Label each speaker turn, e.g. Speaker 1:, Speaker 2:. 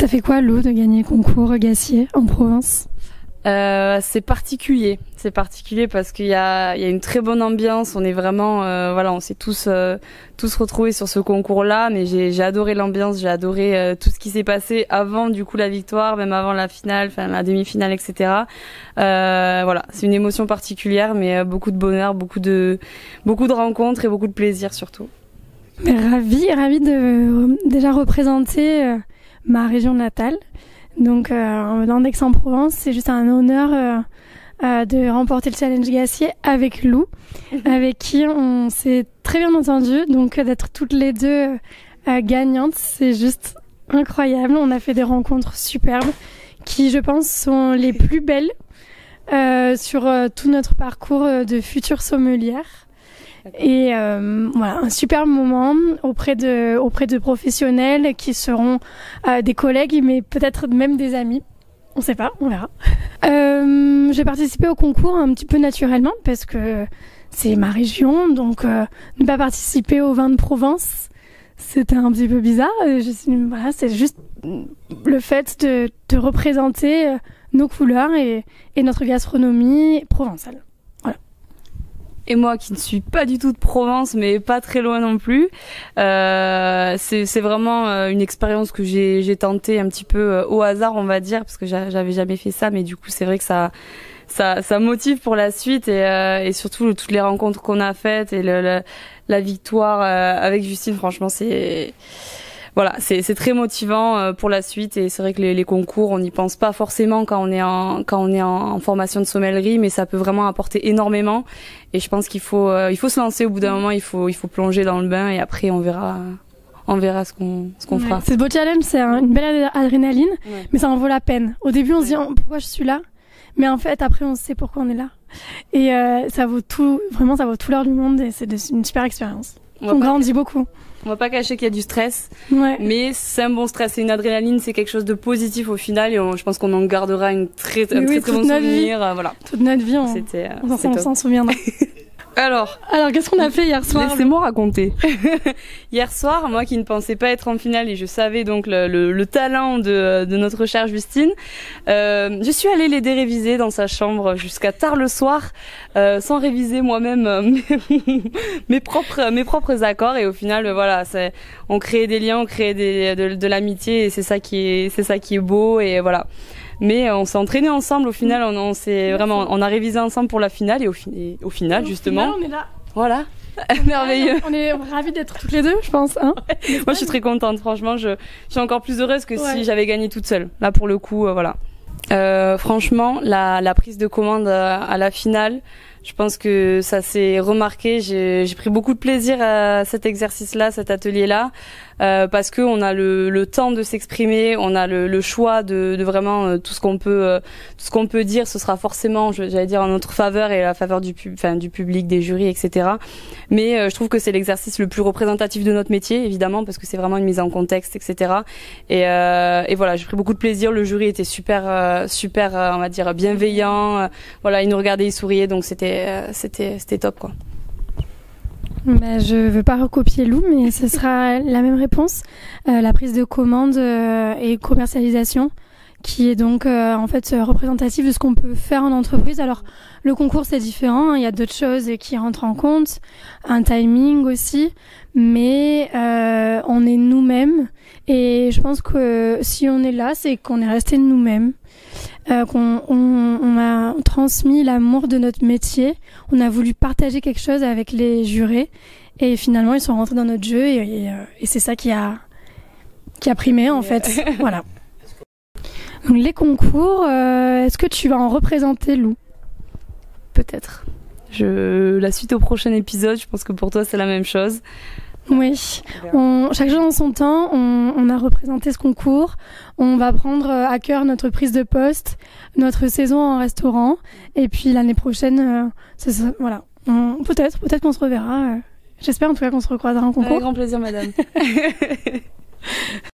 Speaker 1: Ça fait quoi, Lou, de gagner le concours Gassier en Provence?
Speaker 2: C'est particulier parce qu'il y a une très bonne ambiance. On est vraiment, on s'est tous retrouvés sur ce concours-là. Mais j'ai adoré l'ambiance, j'ai adoré tout ce qui s'est passé avant du coup la victoire, même avant la finale, enfin la demi-finale, etc. C'est une émotion particulière, mais beaucoup de bonheur, beaucoup de rencontres et beaucoup de plaisir surtout.
Speaker 1: Mais ravie de déjà représenter ma région natale. Donc, dans d'Aix-en-Provence, c'est juste un honneur de remporter le Challenge Gassier avec Lou, avec qui on s'est très bien entendu. Donc, d'être toutes les deux gagnantes, c'est juste incroyable. On a fait des rencontres superbes qui, je pense, sont les plus belles sur tout notre parcours de futures sommelières. Et un super moment auprès de professionnels qui seront des collègues, mais peut-être même des amis. On sait pas, on verra. J'ai participé au concours un petit peu naturellement parce que c'est ma région, donc ne pas participer au vin de Provence, c'était un petit peu bizarre. C'est juste le fait de représenter nos couleurs et notre gastronomie provençale.
Speaker 2: Et moi qui ne suis pas du tout de Provence, mais pas très loin non plus, c'est vraiment une expérience que j'ai tentée un petit peu au hasard, on va dire, parce que j'avais jamais fait ça, mais du coup c'est vrai que ça motive pour la suite et surtout toutes les rencontres qu'on a faites et la victoire avec Justine, franchement c'est très motivant pour la suite. Et c'est vrai que les concours, on n'y pense pas forcément quand on est en formation de sommellerie, mais ça peut vraiment apporter énormément. Et je pense qu'il faut se lancer au bout d'un moment, il faut plonger dans le bain et après on verra ce qu'on fera.
Speaker 1: C'est ce beau challenge, c'est une belle adrénaline, mais ça en vaut la peine. Au début, on se dit pourquoi je suis là, mais en fait après on sait pourquoi on est là. Et ça vaut tout l'or du monde et c'est une super expérience. On grandit beaucoup.
Speaker 2: On va pas cacher qu'il y a du stress,
Speaker 1: ouais.
Speaker 2: Mais c'est un bon stress. C'est une adrénaline, c'est quelque chose de positif au final, et je pense qu'on en gardera un très bon souvenir. Voilà.
Speaker 1: Toute notre vie, on s'en souviendra. Alors, qu'est-ce qu'on a fait hier soir?
Speaker 2: Laissez-moi raconter. Hier soir, moi qui ne pensais pas être en finale et je savais donc le talent de notre chère Justine, je suis allée l'aider réviser dans sa chambre jusqu'à tard le soir, sans réviser moi-même mes propres accords. Et au final, on crée des liens, on crée de l'amitié, et c'est ça qui est beau, et voilà. Mais on s'est entraîné ensemble au final, on a révisé ensemble pour la finale, et au final justement,
Speaker 1: on est là.
Speaker 2: Voilà. Merveilleux.
Speaker 1: On est ravis d'être toutes les deux, je pense. Hein.
Speaker 2: Ouais. Moi, je suis très contente. Franchement, je suis encore plus heureuse que si j'avais gagné toute seule. Là, pour le coup, voilà. Franchement, la prise de commande à la finale, je pense que ça s'est remarqué. J'ai pris beaucoup de plaisir à cet exercice-là, cet atelier-là, parce que on a le temps de s'exprimer, on a le choix de vraiment tout ce qu'on peut dire. Ce sera forcément, j'allais dire, en notre faveur et à la faveur du public, des jurys, etc. Mais je trouve que c'est l'exercice le plus représentatif de notre métier, évidemment, parce que c'est vraiment une mise en contexte, etc. Et voilà, j'ai pris beaucoup de plaisir. Le jury était super, on va dire, bienveillant. Voilà, il nous regardait, il souriait, donc c'était top, quoi.
Speaker 1: Je veux pas recopier Lou, mais ce sera la même réponse. La prise de commande et commercialisation, qui est donc en fait représentative de ce qu'on peut faire en entreprise. Alors le concours c'est différent, il y a d'autres choses qui rentrent en compte, un timing aussi, mais on est nous-mêmes, et je pense que si on est là, c'est qu'on est resté nous-mêmes. Qu'on a transmis l'amour de notre métier, on a voulu partager quelque chose avec les jurés, et finalement ils sont rentrés dans notre jeu, et c'est ça qui a primé en fait. Voilà. Donc les concours, est-ce que tu vas en représenter, Lou?
Speaker 2: Peut-être. La suite au prochain épisode, je pense que pour toi c'est la même chose.
Speaker 1: Oui, chaque jour dans son temps, on a représenté ce concours. On va prendre à cœur notre prise de poste, notre saison en restaurant, et puis l'année prochaine, voilà. Peut-être qu'on se reverra. J'espère en tout cas qu'on se recroisera en concours.
Speaker 2: Avec grand plaisir, madame.